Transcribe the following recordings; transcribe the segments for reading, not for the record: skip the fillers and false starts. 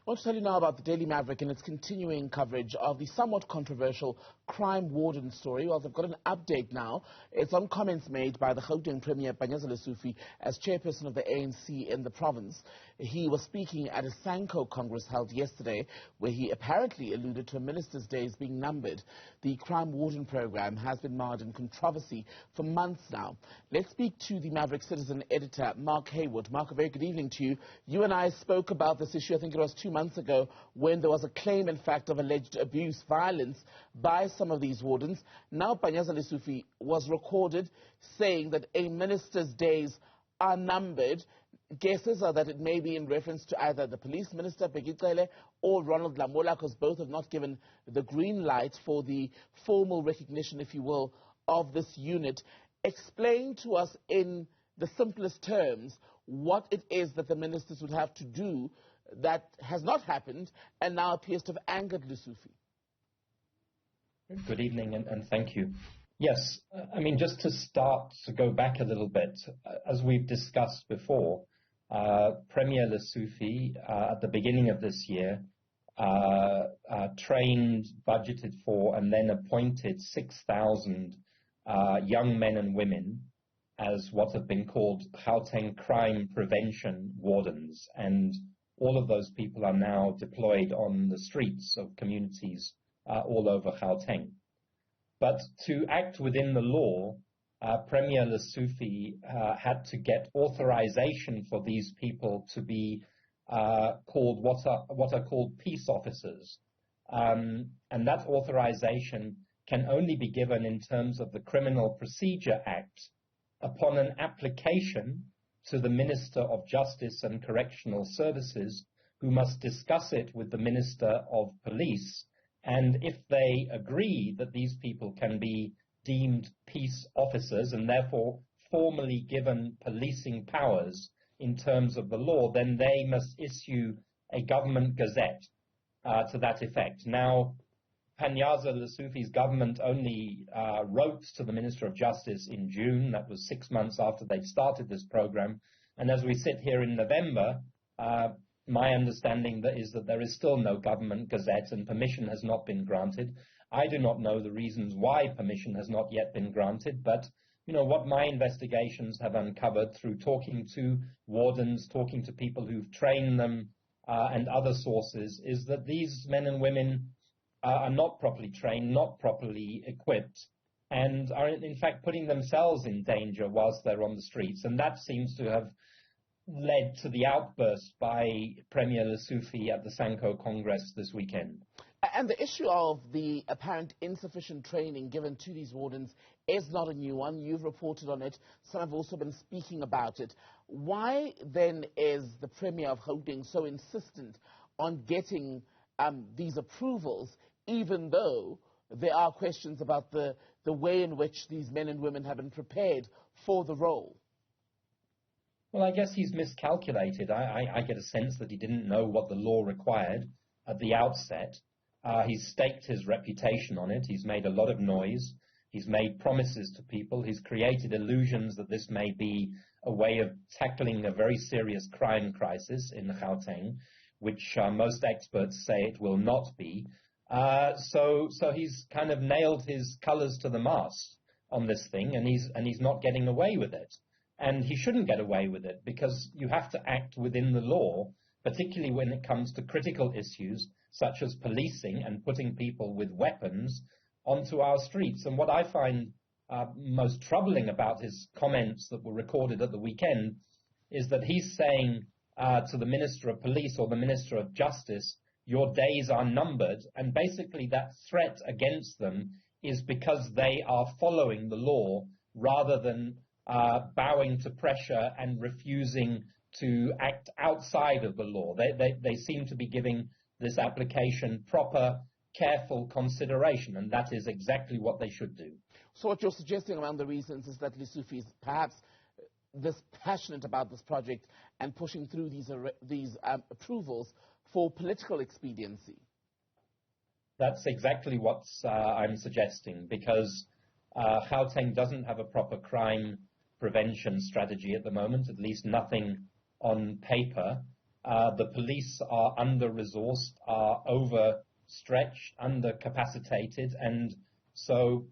I want to tell you now about the Daily Maverick and its continuing coverage of the somewhat controversial crime warden story. Well, they've got an update now. It's on comments made by the Gauteng Premier, Panyaza Lesufi, as chairperson of the ANC in the province. He was speaking at a Sanco Congress held yesterday, where he apparently alluded to a minister's days being numbered. The crime warden program has been marred in controversy for months now. Let's speak to the Maverick Citizen editor, Mark Heywood. Mark, a very good evening to you. You and I spoke about this issue, I think it was 2 months ago, when there was a claim, in fact, of alleged abuse, violence by some of these wardens. Now Panyaza Lesufi was recorded saying that a minister's days are numbered. Guesses are that it may be in reference to either the police minister, Begitele, or Ronald Lamola, because both have not given the green light for the formal recognition, if you will, of this unit. Explain to us in the simplest terms what it is that the ministers would have to do that has not happened and now appears to have angered Lesufi. Good evening and thank you. Yes, I mean, just to start, to go back a little bit, as we've discussed before, Premier Lesufi at the beginning of this year trained, budgeted for, and then appointed 6,000 young men and women as what have been called Gauteng Crime Prevention Wardens. And all of those people are now deployed on the streets of communities all over Gauteng. But to act within the law, Premier Lesufi had to get authorization for these people to be called what are called peace officers. And that authorization can only be given in terms of the Criminal Procedure Act upon an application to the Minister of Justice and Correctional Services, who must discuss it with the Minister of Police. And if they agree that these people can be deemed peace officers and therefore formally given policing powers in terms of the law, then they must issue a government gazette to that effect. Now, Panyaza Lesufi's government only wrote to the Minister of Justice in June. That was 6 months after they'd started this program. And as we sit here in November, my understanding is that there is still no government gazette and permission has not been granted. I do not know the reasons why permission has not yet been granted, but what my investigations have uncovered through talking to wardens, talking to people who've trained them and other sources, is that these men and women are not properly trained, not properly equipped, and are in fact putting themselves in danger whilst they're on the streets. And that seems to have led to the outburst by Premier Lesufi at the Sanco Congress this weekend. And the issue of the apparent insufficient training given to these wardens is not a new one. You've reported on it. Some have also been speaking about it. Why then is the Premier of Gauteng so insistent on getting these approvals, even though there are questions about the way in which these men and women have been prepared for the role? Well, I guess he's miscalculated. I get a sense that he didn't know what the law required at the outset. He's staked his reputation on it. He's made a lot of noise. He's made promises to people. He's created illusions that this may be a way of tackling a very serious crime crisis in Gauteng, which most experts say it will not be. So he's kind of nailed his colors to the mast on this thing, and he's not getting away with it. And he shouldn't get away with it, because you have to act within the law, particularly when it comes to critical issues such as policing and putting people with weapons onto our streets. And what I find most troubling about his comments that were recorded at the weekend is that he's saying to the Minister of Police or the Minister of Justice, your days are numbered, and basically that threat against them is because they are following the law rather than bowing to pressure and refusing to act outside of the law. They seem to be giving this application proper, careful consideration, and that is exactly what they should do. So what you're suggesting around the reasons is that Lesufi is perhaps this passionate about this project and pushing through these approvals for political expediency. That's exactly what I'm suggesting, because Gauteng doesn't have a proper crime prevention strategy at the moment, at least nothing on paper. The police are under-resourced, are overstretched, under-capacitated, and so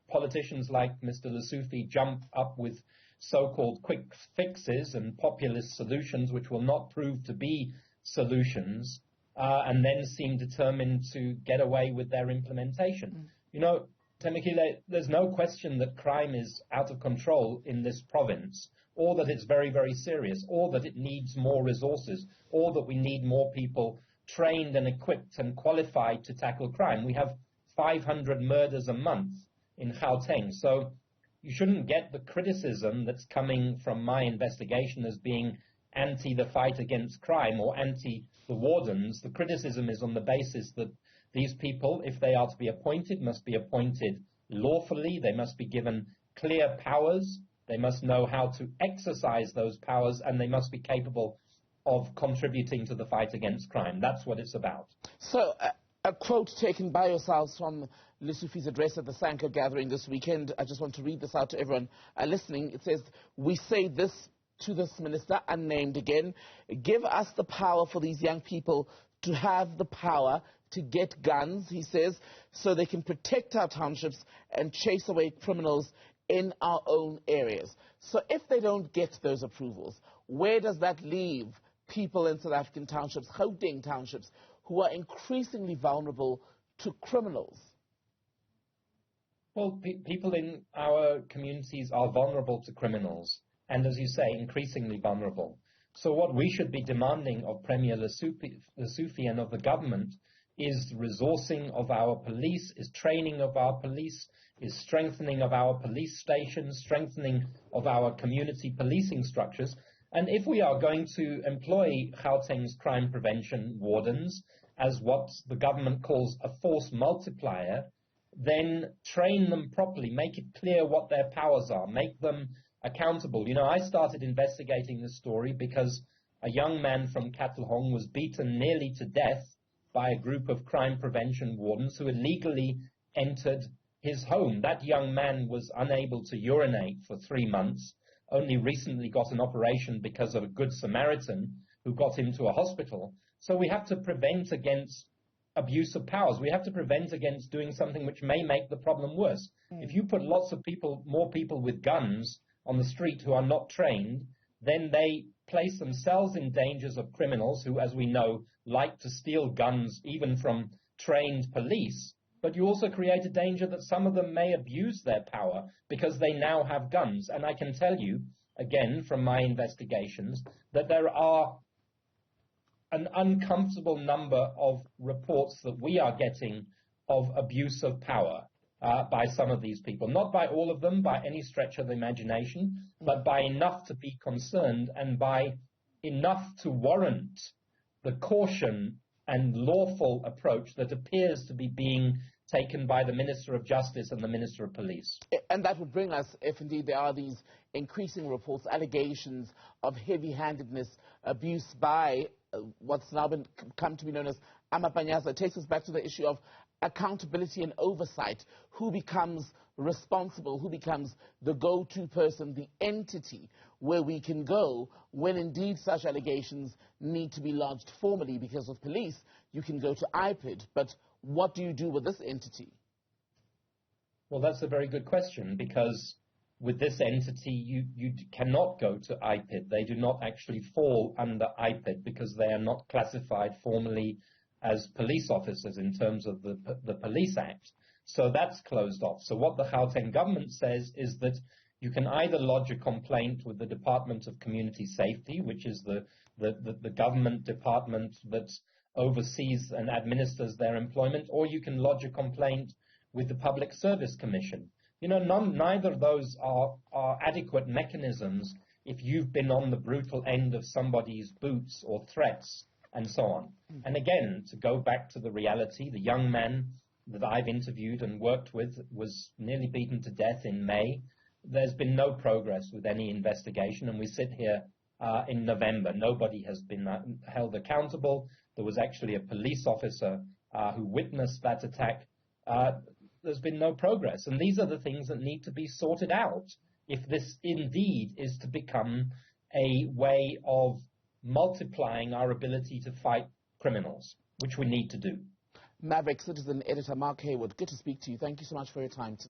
politicians like Mr. Lesufi jump up with so-called quick fixes and populist solutions which will not prove to be solutions, and then seem determined to get away with their implementation. You know, Temekile, there's no question that crime is out of control in this province, or that it's very, very serious, or that it needs more resources, or that we need more people trained and equipped and qualified to tackle crime. We have 500 murders a month in Gauteng, so you shouldn't get the criticism that's coming from my investigation as being anti the fight against crime or anti the wardens. The criticism is on the basis that these people, if they are to be appointed, must be appointed lawfully. They must be given clear powers. They must know how to exercise those powers, and they must be capable of contributing to the fight against crime. That's what it's about. So, a quote taken by yourselves from Lesufi's address at the Sanco gathering this weekend. I just want to read this out to everyone listening. It says, "We say this to this minister, unnamed again, give us the power for these young people to have the power to get guns," he says, "so they can protect our townships and chase away criminals in our own areas." So if they don't get those approvals, where does that leave people in South African townships, Gauteng townships, who are increasingly vulnerable to criminals? Well, people in our communities are vulnerable to criminals, and as you say, increasingly vulnerable. So what we should be demanding of Premier Lesufi and of the government is resourcing of our police, is training of our police, is strengthening of our police stations, strengthening of our community policing structures. And if we are going to employ Gauteng's crime prevention wardens as what the government calls a force multiplier, then train them properly, make it clear what their powers are, make them accountable. You know, I started investigating this story because a young man from Katlehong was beaten nearly to death by a group of crime prevention wardens who illegally entered his home. That young man was unable to urinate for 3 months, only recently got an operation because of a good Samaritan who got him to a hospital. So we have to prevent against abuse of powers. We have to prevent against doing something which may make the problem worse. If you put lots of people, more people with guns on the street who are not trained, then they place themselves in dangers of criminals who, as we know, like to steal guns even from trained police. But you also create a danger that some of them may abuse their power because they now have guns. And I can tell you, again, from my investigations, that there are an uncomfortable number of reports that we are getting of abuse of power by some of these people. Not by all of them, by any stretch of the imagination, but by enough to be concerned and by enough to warrant the caution and lawful approach that appears to be being taken by the Minister of Justice and the Minister of Police. And that would bring us, if indeed there are these increasing reports, allegations of heavy-handedness, abuse by what's now come to be known as Panyaza. It takes us back to the issue of accountability and oversight. Who becomes responsible? Who becomes the go-to person, the entity where we can go when indeed such allegations need to be lodged formally? Because with police, you can go to IPID, but what do you do with this entity? Well, that's a very good question, because with this entity, you cannot go to IPID. They do not actually fall under IPID because they are not classified formally as police officers in terms of the Police Act. So that's closed off. So what the Gauteng government says is that you can either lodge a complaint with the Department of Community Safety, which is the government department that oversees and administers their employment, or you can lodge a complaint with the Public Service Commission. You know, neither of those are adequate mechanisms if you've been on the brutal end of somebody's boots or threats and so on. And again, to go back to the reality, the young man that I've interviewed and worked with was nearly beaten to death in May. There's been no progress with any investigation, and we sit here in November. Nobody has been held accountable. There was actually a police officer who witnessed that attack. There's been no progress. And these are the things that need to be sorted out if this indeed is to become a way of multiplying our ability to fight criminals, which we need to do. Maverick Citizen editor Mark Heywood, good to speak to you. Thank you so much for your time today.